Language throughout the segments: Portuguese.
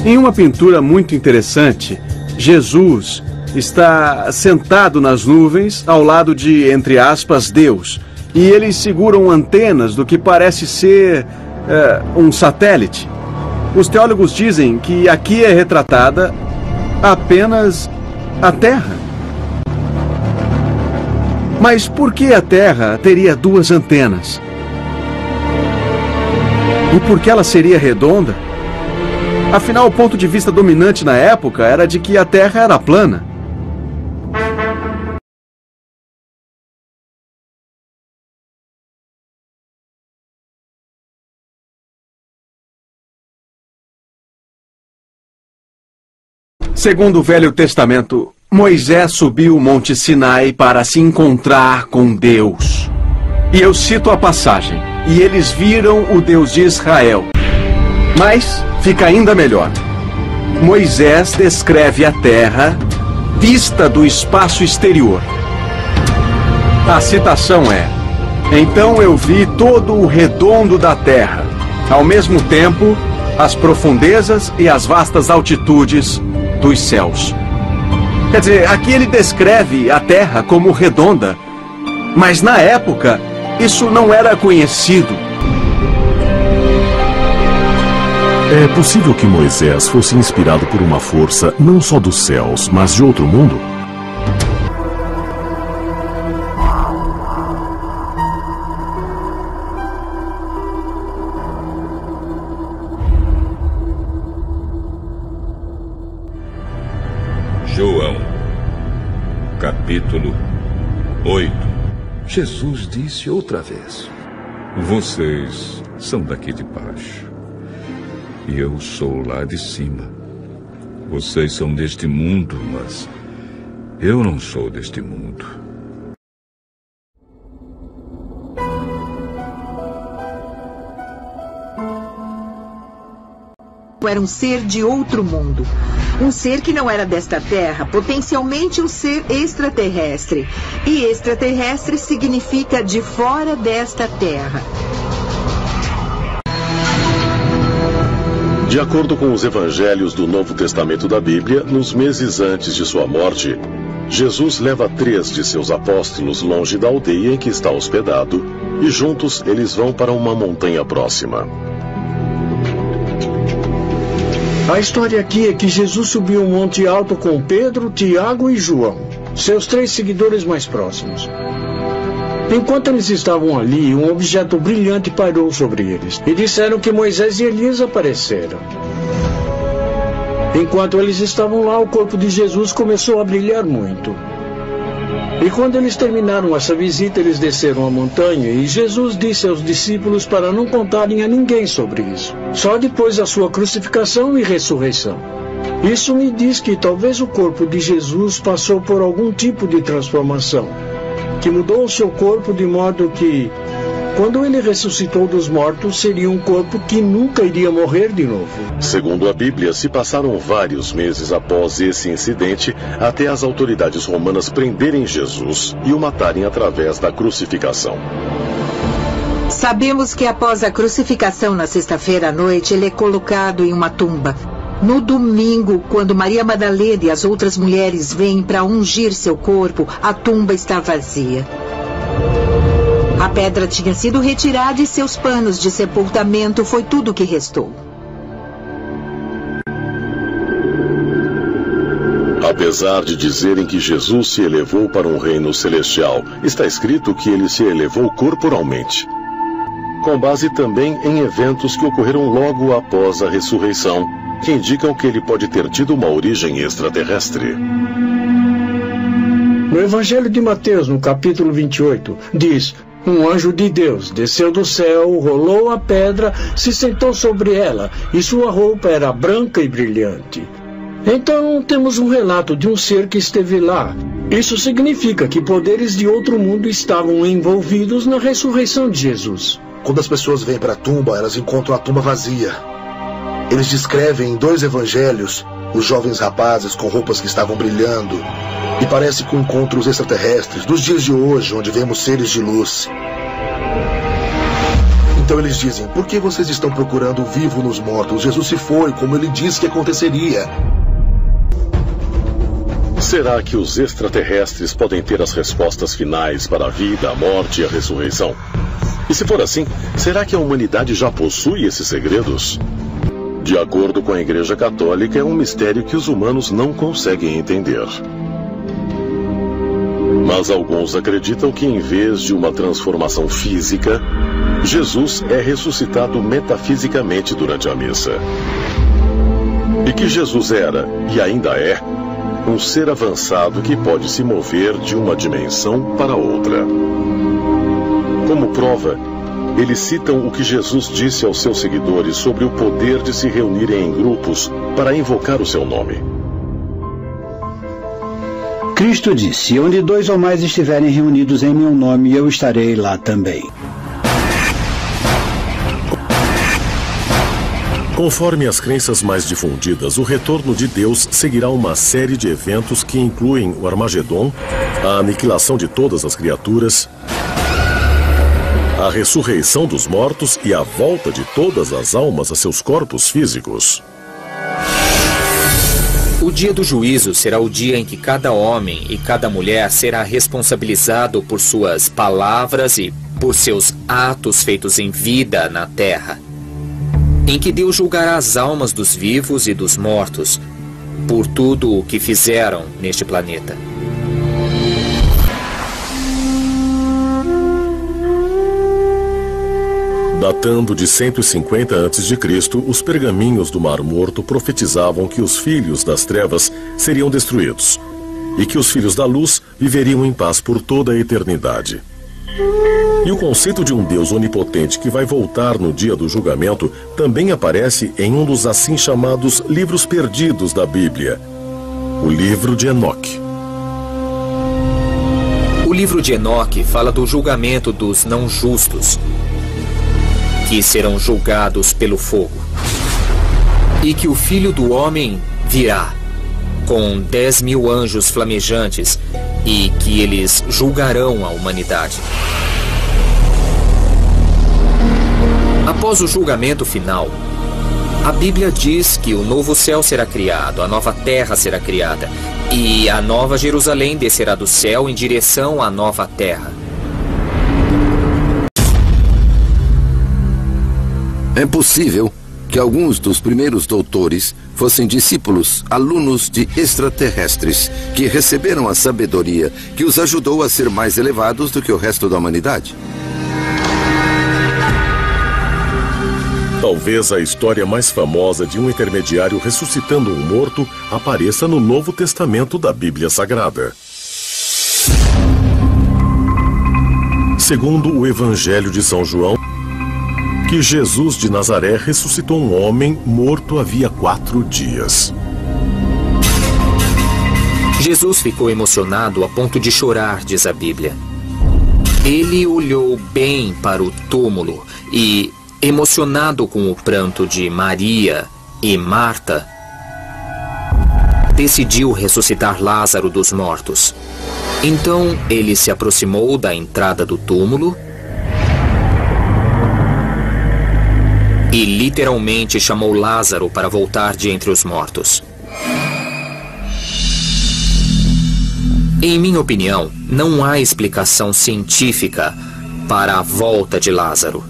Em uma pintura muito interessante, Jesus está sentado nas nuvens ao lado de, entre aspas, Deus. E eles seguram antenas do que parece ser um satélite. Os teólogos dizem que aqui é retratada apenas a Terra. Mas por que a Terra teria duas antenas? E por que ela seria redonda? Afinal, o ponto de vista dominante na época era de que a Terra era plana. Segundo o Velho Testamento, Moisés subiu o Monte Sinai para se encontrar com Deus. E eu cito a passagem: e eles viram o Deus de Israel. Mas fica ainda melhor. Moisés descreve a terra vista do espaço exterior. A citação é: então eu vi todo o redondo da terra, ao mesmo tempo as profundezas e as vastas altitudes dos céus. Quer dizer, aqui ele descreve a terra como redonda, mas na época isso não era conhecido. É possível que Moisés fosse inspirado por uma força não só dos céus, mas de outro mundo? João, capítulo 8. Jesus disse outra vez: Vocês são daqui de baixo, e eu sou lá de cima. Vocês são deste mundo, mas eu não sou deste mundo. Era um ser de outro mundo. Um ser que não era desta terra, potencialmente um ser extraterrestre. E extraterrestre significa de fora desta terra. De acordo com os evangelhos do Novo Testamento da Bíblia, nos meses antes de sua morte, Jesus leva 3 de seus apóstolos longe da aldeia em que está hospedado, e juntos eles vão para uma montanha próxima. A história aqui é que Jesus subiu um monte alto com Pedro, Tiago e João, seus 3 seguidores mais próximos. Enquanto eles estavam ali, um objeto brilhante pairou sobre eles, e disseram que Moisés e Elias apareceram. Enquanto eles estavam lá, o corpo de Jesus começou a brilhar muito. E quando eles terminaram essa visita, eles desceram a montanha, e Jesus disse aos discípulos para não contarem a ninguém sobre isso, só depois da sua crucificação e ressurreição. Isso me diz que talvez o corpo de Jesus passou por algum tipo de transformação, que mudou o seu corpo de modo que, quando ele ressuscitou dos mortos, seria um corpo que nunca iria morrer de novo. Segundo a Bíblia, se passaram vários meses após esse incidente até as autoridades romanas prenderem Jesus e o matarem através da crucificação. Sabemos que após a crucificação na sexta-feira à noite, ele é colocado em uma tumba. No domingo, quando Maria Madalena e as outras mulheres vêm para ungir seu corpo, a tumba está vazia. A pedra tinha sido retirada e seus panos de sepultamento foi tudo que restou. Apesar de dizerem que Jesus se elevou para um reino celestial, está escrito que ele se elevou corporalmente, com base também em eventos que ocorreram logo após a ressurreição, que indicam que ele pode ter tido uma origem extraterrestre. No Evangelho de Mateus, no capítulo 28, diz: um anjo de Deus desceu do céu, rolou a pedra, se sentou sobre ela, e sua roupa era branca e brilhante. Então, temos um relato de um ser que esteve lá. Isso significa que poderes de outro mundo estavam envolvidos na ressurreição de Jesus. Quando as pessoas vêm para a tumba, elas encontram a tumba vazia. Eles descrevem em 2 evangelhos os jovens rapazes com roupas que estavam brilhando, e parece com encontros extraterrestres dos dias de hoje, onde vemos seres de luz. Então eles dizem: por que vocês estão procurando o vivo nos mortos? Jesus se foi, como ele disse que aconteceria. Será que os extraterrestres podem ter as respostas finais para a vida, a morte e a ressurreição? E se for assim, será que a humanidade já possui esses segredos? De acordo com a Igreja Católica, é um mistério que os humanos não conseguem entender. Mas alguns acreditam que, em vez de uma transformação física, Jesus é ressuscitado metafisicamente durante a missa. E que Jesus era, e ainda é, um ser avançado que pode se mover de uma dimensão para outra. Como prova, eles citam o que Jesus disse aos seus seguidores sobre o poder de se reunirem em grupos para invocar o seu nome. Cristo disse: onde 2 ou mais estiverem reunidos em meu nome, eu estarei lá também. Conforme as crenças mais difundidas, o retorno de Deus seguirá uma série de eventos que incluem o Armagedon, a aniquilação de todas as criaturas, a ressurreição dos mortos e a volta de todas as almas a seus corpos físicos. O dia do juízo será o dia em que cada homem e cada mulher será responsabilizado por suas palavras e por seus atos feitos em vida na terra, em que Deus julgará as almas dos vivos e dos mortos por tudo o que fizeram neste planeta. Datando de 150 a.C., os pergaminhos do Mar Morto profetizavam que os filhos das trevas seriam destruídos e que os filhos da luz viveriam em paz por toda a eternidade. E o conceito de um Deus onipotente que vai voltar no dia do julgamento também aparece em um dos assim chamados livros perdidos da Bíblia, o livro de Enoque. O livro de Enoque fala do julgamento dos não justos, que serão julgados pelo fogo, e que o Filho do Homem virá com 10.000 anjos flamejantes e que eles julgarão a humanidade. Após o julgamento final, a Bíblia diz que o novo céu será criado, a nova terra será criada e a nova Jerusalém descerá do céu em direção à nova terra. É possível que alguns dos primeiros doutores fossem discípulos, alunos de extraterrestres, que receberam a sabedoria que os ajudou a ser mais elevados do que o resto da humanidade. Talvez a história mais famosa de um intermediário ressuscitando um morto apareça no Novo Testamento da Bíblia Sagrada. Segundo o Evangelho de São João, que Jesus de Nazaré ressuscitou um homem morto havia 4 dias. Jesus ficou emocionado a ponto de chorar, diz a Bíblia. Ele olhou bem para o túmulo e, emocionado com o pranto de Maria e Marta, decidiu ressuscitar Lázaro dos mortos. Então ele se aproximou da entrada do túmulo e literalmente chamou Lázaro para voltar de entre os mortos. Em minha opinião, não há explicação científica para a volta de Lázaro.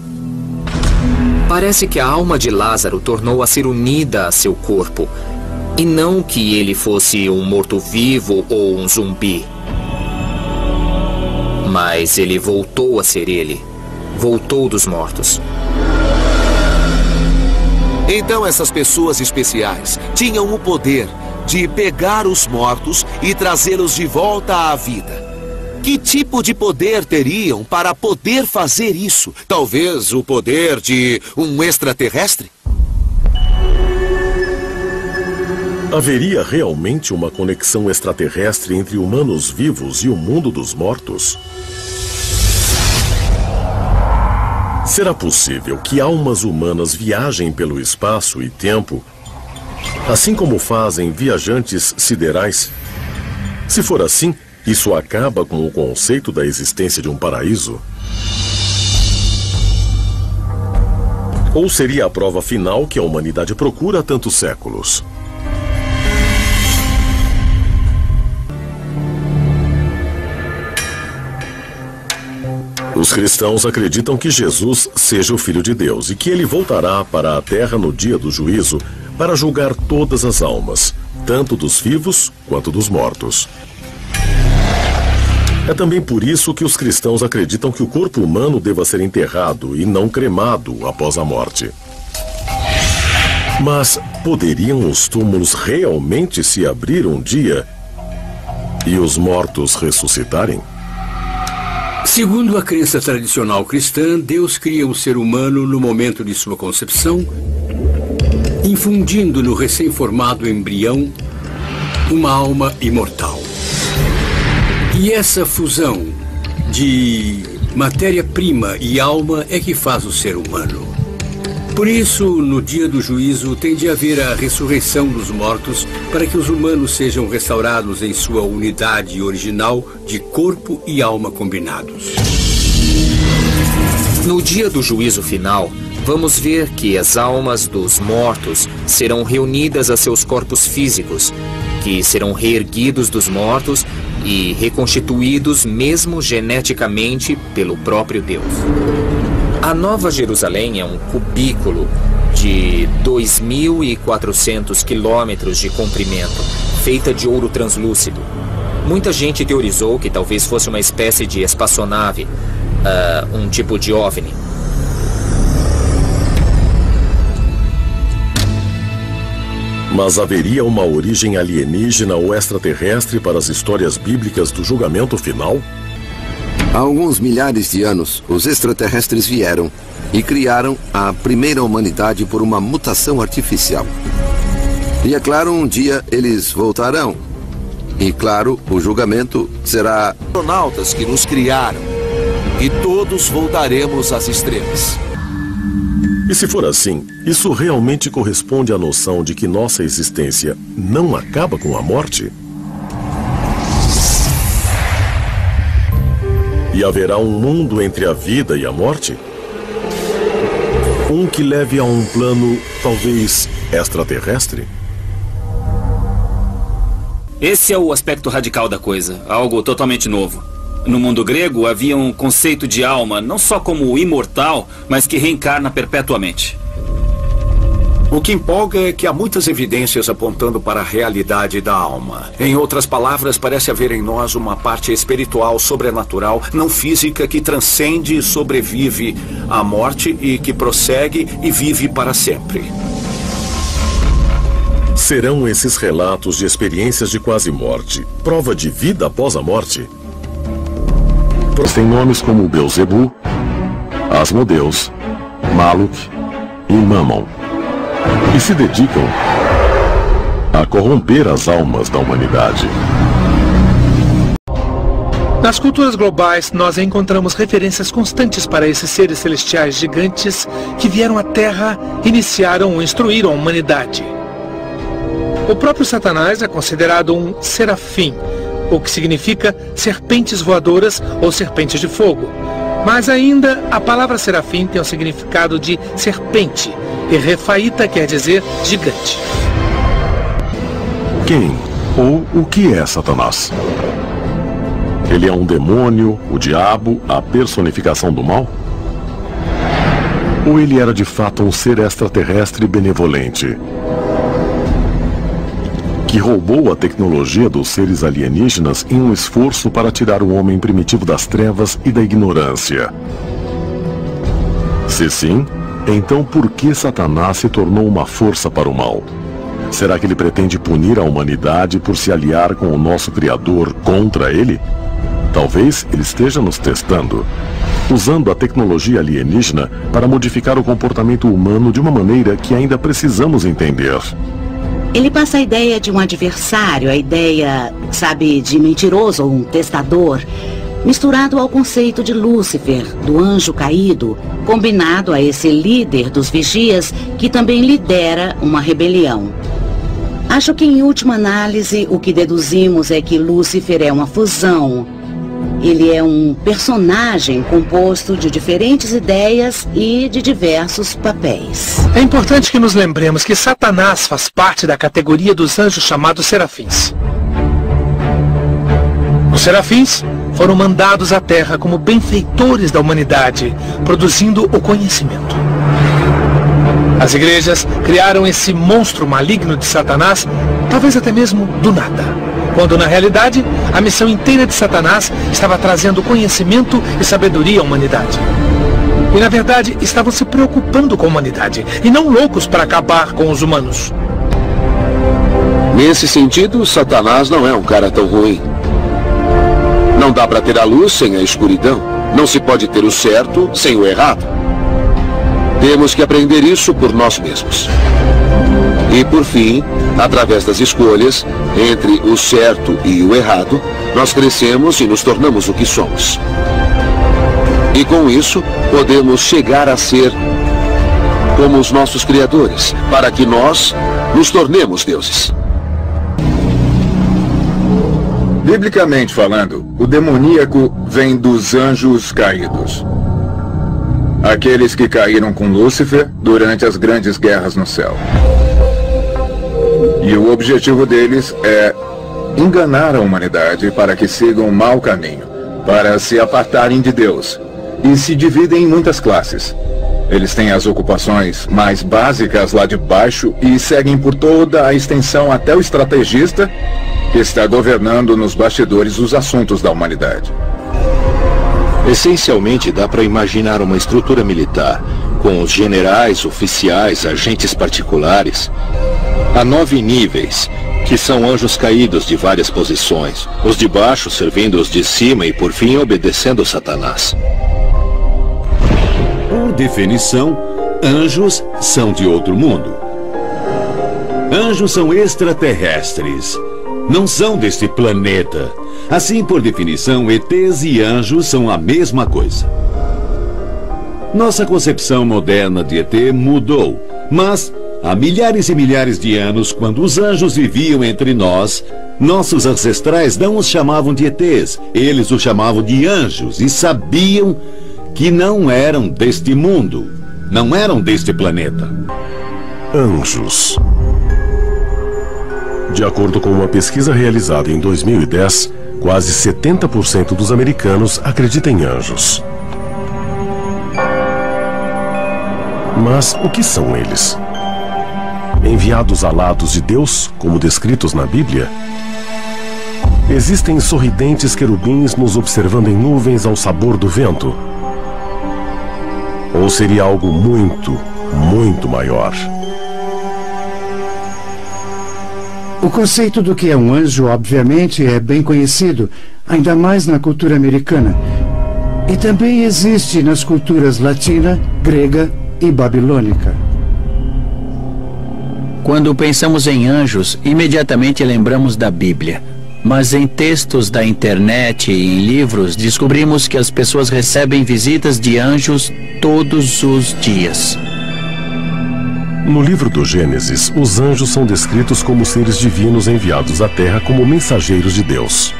Parece que a alma de Lázaro tornou a ser unida a seu corpo, e não que ele fosse um morto-vivo ou um zumbi. Mas ele voltou a ser ele, voltou dos mortos. Então essas pessoas especiais tinham o poder de pegar os mortos e trazê-los de volta à vida. Que tipo de poder teriam para poder fazer isso? Talvez o poder de um extraterrestre? Haveria realmente uma conexão extraterrestre entre humanos vivos e o mundo dos mortos? Será possível que almas humanas viajem pelo espaço e tempo, assim como fazem viajantes siderais? Se for assim, isso acaba com o conceito da existência de um paraíso? Ou seria a prova final que a humanidade procura há tantos séculos? Os cristãos acreditam que Jesus seja o Filho de Deus e que ele voltará para a terra no dia do juízo para julgar todas as almas, tanto dos vivos quanto dos mortos. É também por isso que os cristãos acreditam que o corpo humano deva ser enterrado e não cremado após a morte. Mas poderiam os túmulos realmente se abrir um dia e os mortos ressuscitarem? Segundo a crença tradicional cristã, Deus cria o ser humano no momento de sua concepção, infundindo no recém-formado embrião uma alma imortal. E essa fusão de matéria-prima e alma é que faz o ser humano. Por isso, no dia do juízo, tem de haver a ressurreição dos mortos para que os humanos sejam restaurados em sua unidade original de corpo e alma combinados. No dia do juízo final, vamos ver que as almas dos mortos serão reunidas a seus corpos físicos, que serão reerguidos dos mortos e reconstituídos mesmo geneticamente pelo próprio Deus. A Nova Jerusalém é um cubículo de 2.400 quilômetros de comprimento, feita de ouro translúcido. Muita gente teorizou que talvez fosse uma espécie de espaçonave, um tipo de OVNI. Mas haveria uma origem alienígena ou extraterrestre para as histórias bíblicas do julgamento final? Há alguns milhares de anos, os extraterrestres vieram e criaram a primeira humanidade por uma mutação artificial. E é claro, um dia eles voltarão. E claro, o julgamento será... astronautas que nos criaram. E todos voltaremos às estrelas. E se for assim, isso realmente corresponde à noção de que nossa existência não acaba com a morte? E haverá um mundo entre a vida e a morte? Um que leve a um plano, talvez, extraterrestre? Esse é o aspecto radical da coisa, algo totalmente novo. No mundo grego havia um conceito de alma, não só como imortal, mas que reencarna perpetuamente. O que empolga é que há muitas evidências apontando para a realidade da alma. Em outras palavras, parece haver em nós uma parte espiritual, sobrenatural, não física, que transcende e sobrevive à morte e que prossegue e vive para sempre. Serão esses relatos de experiências de quase morte prova de vida após a morte? Tem nomes como Belzebu, Asmodeus, Maluk e Mammon. E se dedicam a corromper as almas da humanidade. Nas culturas globais, nós encontramos referências constantes para esses seres celestiais gigantes que vieram à Terra, iniciaram ou instruíram a humanidade. O próprio Satanás é considerado um serafim, o que significa serpentes voadoras ou serpentes de fogo. Mas ainda, a palavra serafim tem o significado de serpente, e refaíta quer dizer gigante. Quem ou o que é Satanás? Ele é um demônio, o diabo, a personificação do mal? Ou ele era de fato um ser extraterrestre benevolente, que roubou a tecnologia dos seres alienígenas em um esforço para tirar o homem primitivo das trevas e da ignorância? Se sim, então por que Satanás se tornou uma força para o mal? Será que ele pretende punir a humanidade por se aliar com o nosso Criador contra ele? Talvez ele esteja nos testando, usando a tecnologia alienígena para modificar o comportamento humano de uma maneira que ainda precisamos entender. Ele passa a ideia de um adversário, a ideia, sabe, de mentiroso ou um testador, misturado ao conceito de Lúcifer, do anjo caído, combinado a esse líder dos vigias que também lidera uma rebelião. Acho que, em última análise, o que deduzimos é que Lúcifer é uma fusão Ele é um personagem composto de diferentes ideias e de diversos papéis. É importante que nos lembremos que Satanás faz parte da categoria dos anjos chamados serafins. Os serafins foram mandados à Terra como benfeitores da humanidade, produzindo o conhecimento. As igrejas criaram esse monstro maligno de Satanás, talvez até mesmo do nada, quando na realidade a missão inteira de Satanás estava trazendo conhecimento e sabedoria à humanidade. E na verdade estavam se preocupando com a humanidade e não loucos para acabar com os humanos. Nesse sentido, Satanás não é um cara tão ruim. Não dá para ter a luz sem a escuridão. Não se pode ter o certo sem o errado. Temos que aprender isso por nós mesmos. E por fim, através das escolhas entre o certo e o errado, nós crescemos e nos tornamos o que somos. E com isso, podemos chegar a ser como os nossos criadores, para que nós nos tornemos deuses. Biblicamente falando, o demoníaco vem dos anjos caídos. Aqueles que caíram com Lúcifer durante as grandes guerras no céu. E o objetivo deles é enganar a humanidade para que sigam um mau caminho, para se apartarem de Deus. E se dividem em muitas classes. Eles têm as ocupações mais básicas lá de baixo e seguem por toda a extensão até o estrategista, que está governando nos bastidores os assuntos da humanidade. Essencialmente, dá para imaginar uma estrutura militar, com os generais, oficiais, agentes particulares. Há 9 níveis, que são anjos caídos de várias posições. Os de baixo servindo os de cima e, por fim, obedecendo Satanás. Por definição, anjos são de outro mundo. Anjos são extraterrestres. Não são deste planeta. Assim, por definição, ETs e anjos são a mesma coisa. Nossa concepção moderna de ET mudou, mas há milhares e milhares de anos, quando os anjos viviam entre nós, nossos ancestrais não os chamavam de ETs, eles os chamavam de anjos e sabiam que não eram deste mundo, não eram deste planeta. Anjos. De acordo com uma pesquisa realizada em 2010, quase 70% dos americanos acreditam em anjos. Mas o que são eles? Enviados alados de Deus, como descritos na Bíblia? Existem sorridentes querubins nos observando em nuvens ao sabor do vento? Ou seria algo muito, muito maior? O conceito do que é um anjo, obviamente, é bem conhecido, ainda mais na cultura americana. E também existe nas culturas latina, grega e babilônica. Quando pensamos em anjos, imediatamente lembramos da Bíblia. Mas em textos da internet e em livros, descobrimos que as pessoas recebem visitas de anjos todos os dias. No livro do Gênesis, os anjos são descritos como seres divinos enviados à Terra como mensageiros de Deus.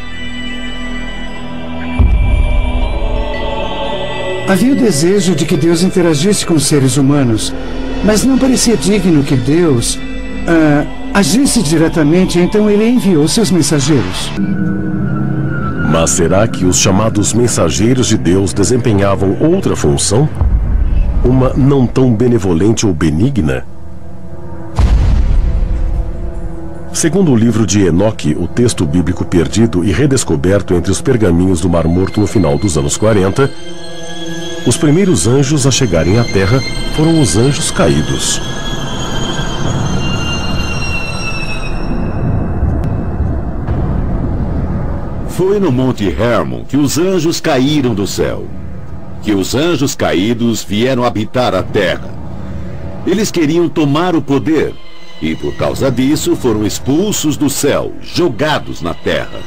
Havia o desejo de que Deus interagisse com os seres humanos, mas não parecia digno que Deus agisse diretamente, então ele enviou seus mensageiros. Mas será que os chamados mensageiros de Deus desempenhavam outra função? Uma não tão benevolente ou benigna? Segundo o livro de Enoque, o texto bíblico perdido e redescoberto entre os pergaminhos do Mar Morto no final dos anos 40, os primeiros anjos a chegarem à Terra foram os anjos caídos. Foi no Monte Hermon que os anjos caíram do céu. Que os anjos caídos vieram habitar a terra. Eles queriam tomar o poder e, por causa disso, foram expulsos do céu, jogados na terra.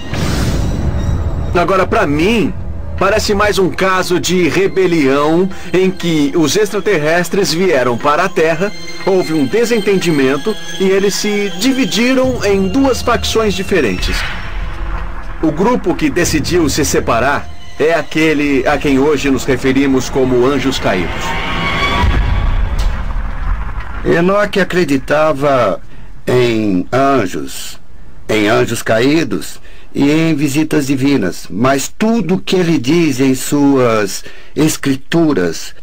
Agora, para mim, parece mais um caso de rebelião em que os extraterrestres vieram para a Terra, houve um desentendimento e eles se dividiram em duas facções diferentes. O grupo que decidiu se separar é aquele a quem hoje nos referimos como anjos caídos. Enoque acreditava em anjos caídos e em visitas divinas, mas tudo que ele diz em suas escrituras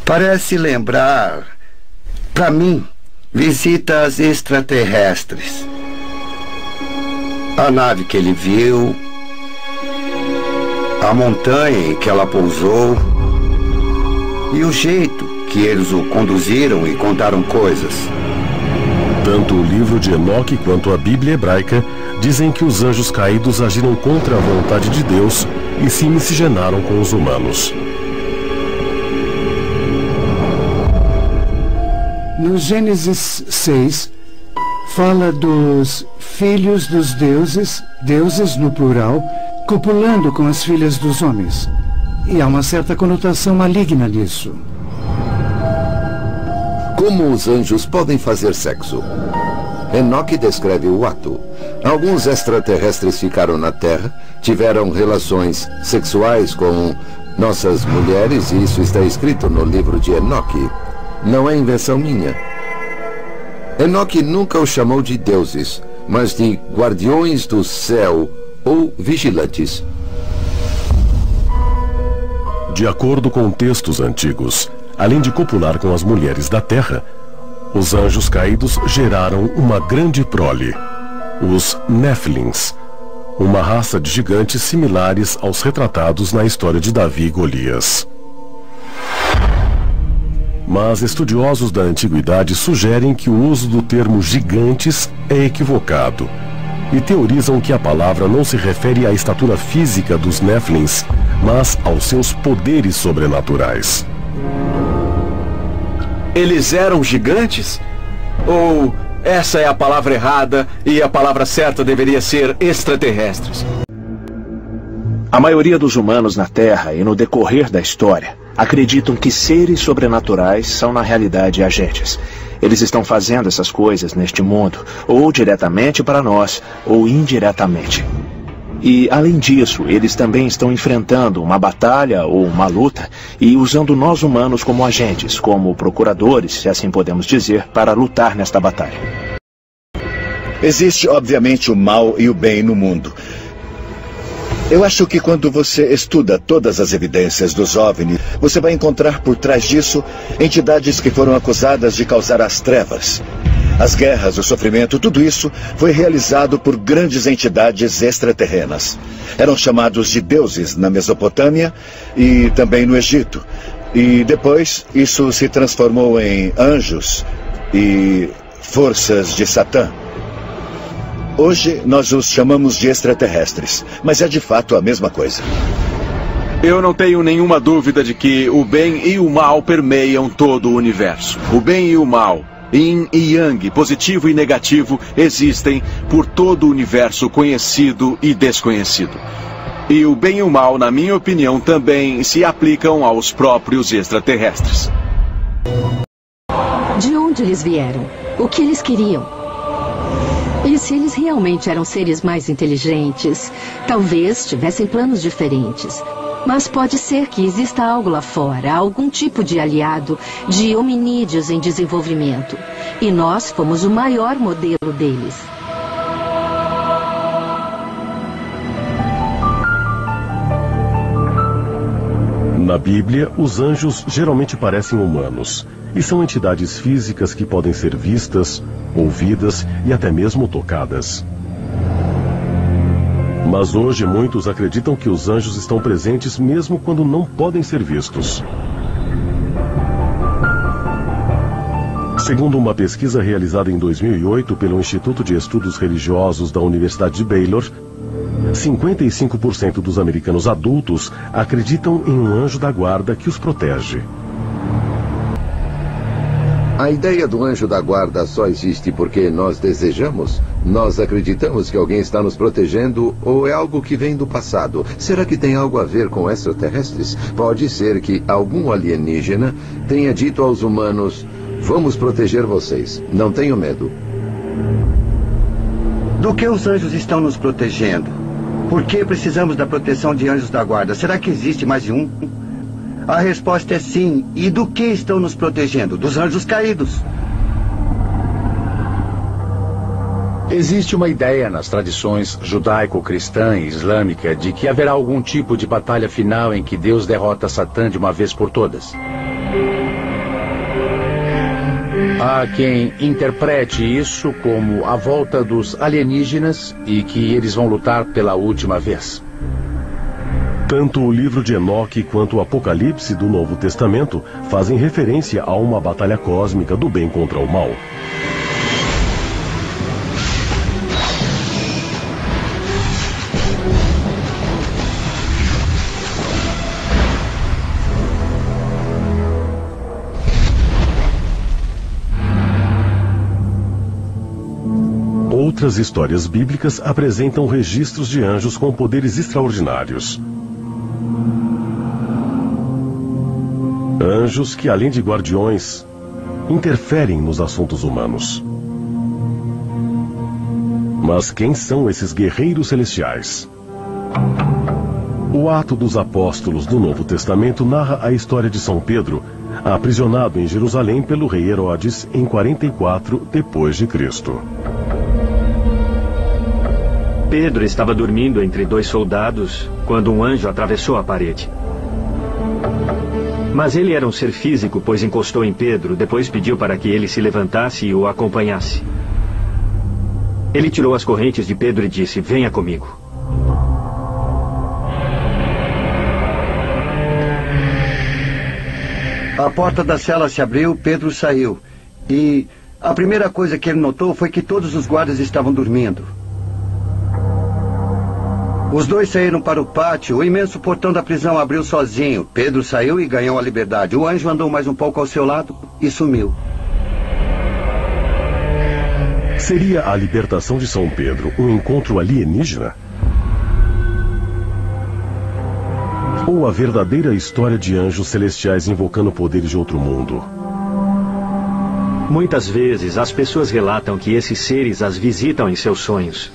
parece lembrar, para mim, visitas extraterrestres. A nave que ele viu, a montanha em que ela pousou e o jeito que eles o conduziram e contaram coisas. Tanto o livro de Enoque quanto a Bíblia hebraica dizem que os anjos caídos agiram contra a vontade de Deus e se miscigenaram com os humanos. No Gênesis 6, fala dos filhos dos deuses, deuses no plural, copulando com as filhas dos homens. E há uma certa conotação maligna nisso. Como os anjos podem fazer sexo? Enoque descreve o ato. Alguns extraterrestres ficaram na Terra, tiveram relações sexuais com nossas mulheres, e isso está escrito no livro de Enoque. Não é invenção minha. Enoque nunca os chamou de deuses, mas de guardiões do céu ou vigilantes. De acordo com textos antigos, além de copular com as mulheres da terra, os anjos caídos geraram uma grande prole, os Néfilins, uma raça de gigantes similares aos retratados na história de Davi e Golias. Mas estudiosos da antiguidade sugerem que o uso do termo gigantes é equivocado e teorizam que a palavra não se refere à estatura física dos Néfilins, mas aos seus poderes sobrenaturais. Eles eram gigantes? Ou essa é a palavra errada e a palavra certa deveria ser extraterrestres? A maioria dos humanos na Terra e no decorrer da história acreditam que seres sobrenaturais são na realidade agentes. Eles estão fazendo essas coisas neste mundo, ou diretamente para nós, ou indiretamente. E, além disso, eles também estão enfrentando uma batalha ou uma luta e usando nós humanos como agentes, como procuradores, se assim podemos dizer, para lutar nesta batalha. Existe, obviamente, o mal e o bem no mundo. Eu acho que quando você estuda todas as evidências dos OVNI, você vai encontrar por trás disso entidades que foram acusadas de causar as trevas. As guerras, o sofrimento, tudo isso foi realizado por grandes entidades extraterrenas. Eram chamados de deuses na Mesopotâmia e também no Egito. E depois isso se transformou em anjos e forças de Satã. Hoje nós os chamamos de extraterrestres, mas é de fato a mesma coisa. Eu não tenho nenhuma dúvida de que o bem e o mal permeiam todo o universo. O bem e o mal, yin e yang, positivo e negativo, existem por todo o universo conhecido e desconhecido. E o bem e o mal, na minha opinião, também se aplicam aos próprios extraterrestres. De onde eles vieram? O que eles queriam? E se eles realmente eram seres mais inteligentes, talvez tivessem planos diferentes. Mas pode ser que exista algo lá fora, algum tipo de aliado, de hominídeos em desenvolvimento. E nós fomos o maior modelo deles. Na Bíblia, os anjos geralmente parecem humanos e são entidades físicas que podem ser vistas, ouvidas e até mesmo tocadas. Mas hoje muitos acreditam que os anjos estão presentes mesmo quando não podem ser vistos. Segundo uma pesquisa realizada em 2008 pelo Instituto de Estudos Religiosos da Universidade de Baylor, 55% dos americanos adultos acreditam em um anjo da guarda que os protege. A ideia do anjo da guarda só existe porque nós desejamos? Nós acreditamos que alguém está nos protegendo ou é algo que vem do passado? Será que tem algo a ver com extraterrestres? Pode ser que algum alienígena tenha dito aos humanos: vamos proteger vocês, não tenham medo. Do que os anjos estão nos protegendo? Por que precisamos da proteção de anjos da guarda? Será que existe mais de um? A resposta é sim. E do que estão nos protegendo? Dos anjos caídos. Existe uma ideia nas tradições judaico-cristã e islâmica de que haverá algum tipo de batalha final em que Deus derrota Satã de uma vez por todas. Há quem interprete isso como a volta dos alienígenas e que eles vão lutar pela última vez. Tanto o livro de Enoque quanto o Apocalipse do Novo Testamento fazem referência a uma batalha cósmica do bem contra o mal. Outras histórias bíblicas apresentam registros de anjos com poderes extraordinários. Anjos que, além de guardiões, interferem nos assuntos humanos. Mas quem são esses guerreiros celestiais? O Ato dos Apóstolos do Novo Testamento narra a história de São Pedro, aprisionado em Jerusalém pelo rei Herodes em 44 d.C. Pedro estava dormindo entre dois soldados quando um anjo atravessou a parede. Mas ele era um ser físico, pois encostou em Pedro, depois pediu para que ele se levantasse e o acompanhasse. Ele tirou as correntes de Pedro e disse: "Venha comigo." A porta da cela se abriu, Pedro saiu. E a primeira coisa que ele notou foi que todos os guardas estavam dormindo. Os dois saíram para o pátio. O imenso portão da prisão abriu sozinho. Pedro saiu e ganhou a liberdade. O anjo andou mais um pouco ao seu lado e sumiu. Seria a libertação de São Pedro um encontro alienígena? Ou a verdadeira história de anjos celestiais invocando poderes de outro mundo? Muitas vezes as pessoas relatam que esses seres as visitam em seus sonhos.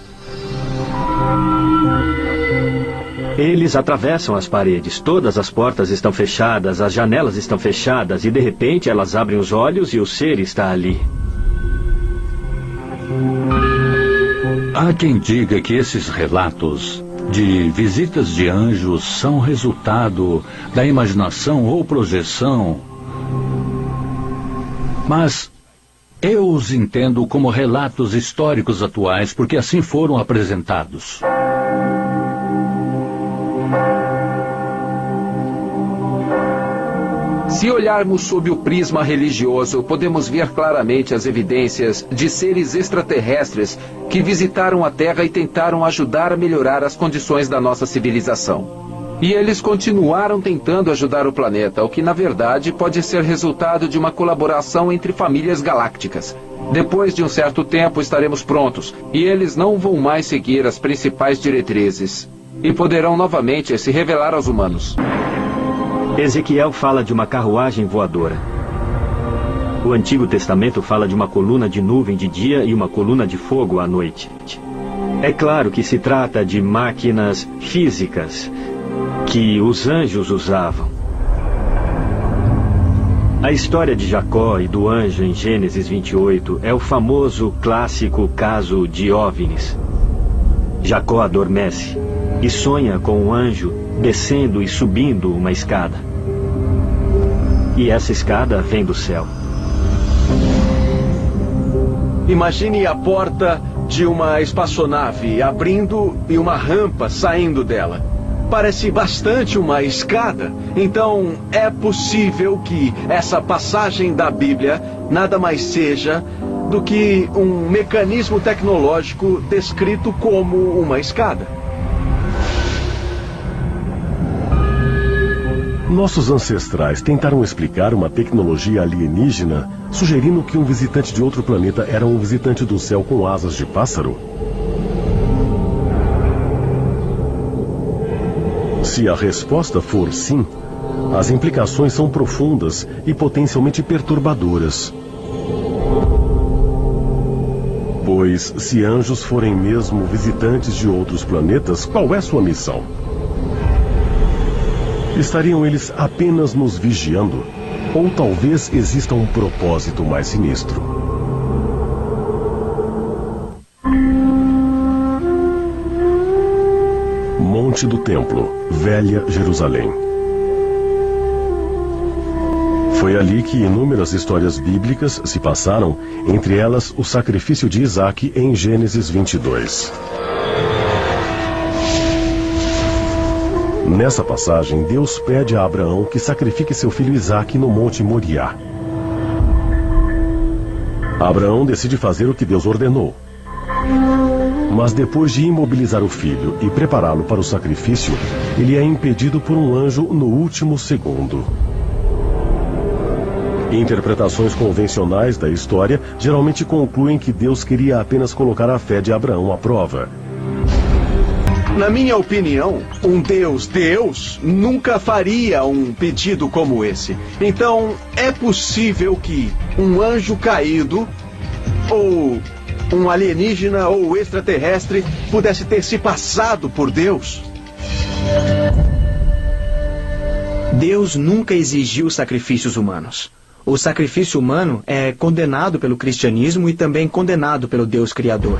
Eles atravessam as paredes, todas as portas estão fechadas, as janelas estão fechadas e de repente elas abrem os olhos e o ser está ali. Há quem diga que esses relatos de visitas de anjos são resultado da imaginação ou projeção. Mas eu os entendo como relatos históricos atuais, porque assim foram apresentados. Se olharmos sob o prisma religioso, podemos ver claramente as evidências de seres extraterrestres que visitaram a Terra e tentaram ajudar a melhorar as condições da nossa civilização. E eles continuaram tentando ajudar o planeta, o que na verdade pode ser resultado de uma colaboração entre famílias galácticas. Depois de um certo tempo estaremos prontos, e eles não vão mais seguir as principais diretrizes, e poderão novamente se revelar aos humanos. Ezequiel fala de uma carruagem voadora. O Antigo Testamento fala de uma coluna de nuvem de dia e uma coluna de fogo à noite. É claro que se trata de máquinas físicas que os anjos usavam. A história de Jacó e do anjo em Gênesis 28 é o famoso clássico caso de OVNIs. Jacó adormece e sonha com um anjo descendo e subindo uma escada. E essa escada vem do céu. Imagine a porta de uma espaçonave abrindo e uma rampa saindo dela. Parece bastante uma escada. Então é possível que essa passagem da Bíblia nada mais seja do que um mecanismo tecnológico descrito como uma escada. Nossos ancestrais tentaram explicar uma tecnologia alienígena, sugerindo que um visitante de outro planeta era um visitante do céu com asas de pássaro? Se a resposta for sim, as implicações são profundas e potencialmente perturbadoras. Pois, se anjos forem mesmo visitantes de outros planetas, qual é sua missão? Estariam eles apenas nos vigiando? Ou talvez exista um propósito mais sinistro? Monte do Templo, Velha Jerusalém. Foi ali que inúmeras histórias bíblicas se passaram, entre elas o sacrifício de Isaac em Gênesis 22. Nessa passagem, Deus pede a Abraão que sacrifique seu filho Isaac no Monte Moriá. Abraão decide fazer o que Deus ordenou. Mas depois de imobilizar o filho e prepará-lo para o sacrifício, ele é impedido por um anjo no último segundo. Interpretações convencionais da história geralmente concluem que Deus queria apenas colocar a fé de Abraão à prova. Na minha opinião, um Deus nunca faria um pedido como esse. Então, é possível que um anjo caído, ou um alienígena ou extraterrestre, pudesse ter se passado por Deus? Deus nunca exigiu sacrifícios humanos. O sacrifício humano é condenado pelo cristianismo e também condenado pelo Deus Criador.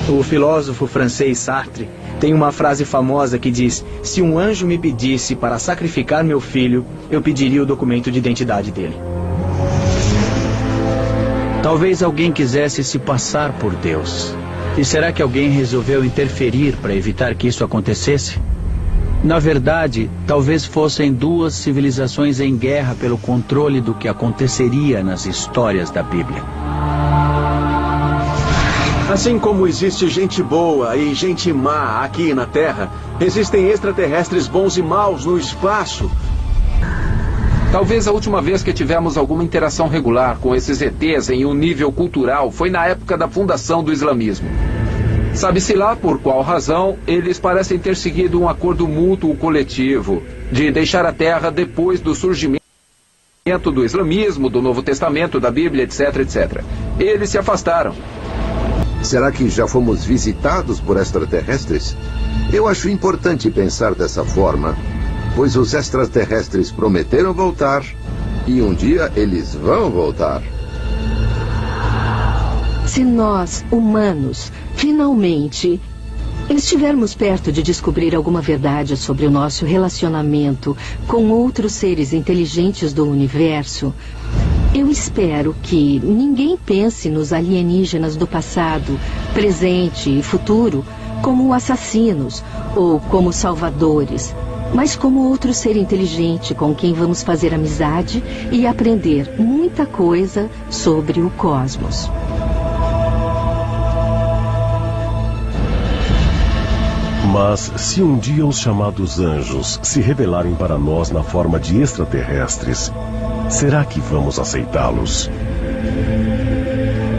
O filósofo francês Sartre tem uma frase famosa que diz: se um anjo me pedisse para sacrificar meu filho, eu pediria o documento de identidade dele. Talvez alguém quisesse se passar por Deus. E será que alguém resolveu interferir para evitar que isso acontecesse? Na verdade, talvez fossem duas civilizações em guerra pelo controle do que aconteceria nas histórias da Bíblia. Assim como existe gente boa e gente má aqui na Terra, existem extraterrestres bons e maus no espaço. Talvez a última vez que tivemos alguma interação regular com esses ETs em um nível cultural foi na época da fundação do islamismo. Sabe-se lá por qual razão, eles parecem ter seguido um acordo mútuo coletivo de deixar a Terra depois do surgimento do islamismo, do Novo Testamento, da Bíblia, etc, etc. Eles se afastaram. Será que já fomos visitados por extraterrestres? Eu acho importante pensar dessa forma, pois os extraterrestres prometeram voltar e um dia eles vão voltar. Se nós, humanos, finalmente estivermos perto de descobrir alguma verdade sobre o nosso relacionamento com outros seres inteligentes do universo, eu espero que ninguém pense nos alienígenas do passado, presente e futuro como assassinos ou como salvadores, mas como outro ser inteligente com quem vamos fazer amizade e aprender muita coisa sobre o cosmos. Mas se um dia os chamados anjos se revelarem para nós na forma de extraterrestres, será que vamos aceitá-los?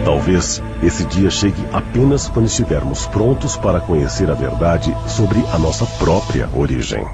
Talvez esse dia chegue apenas quando estivermos prontos para conhecer a verdade sobre a nossa própria origem.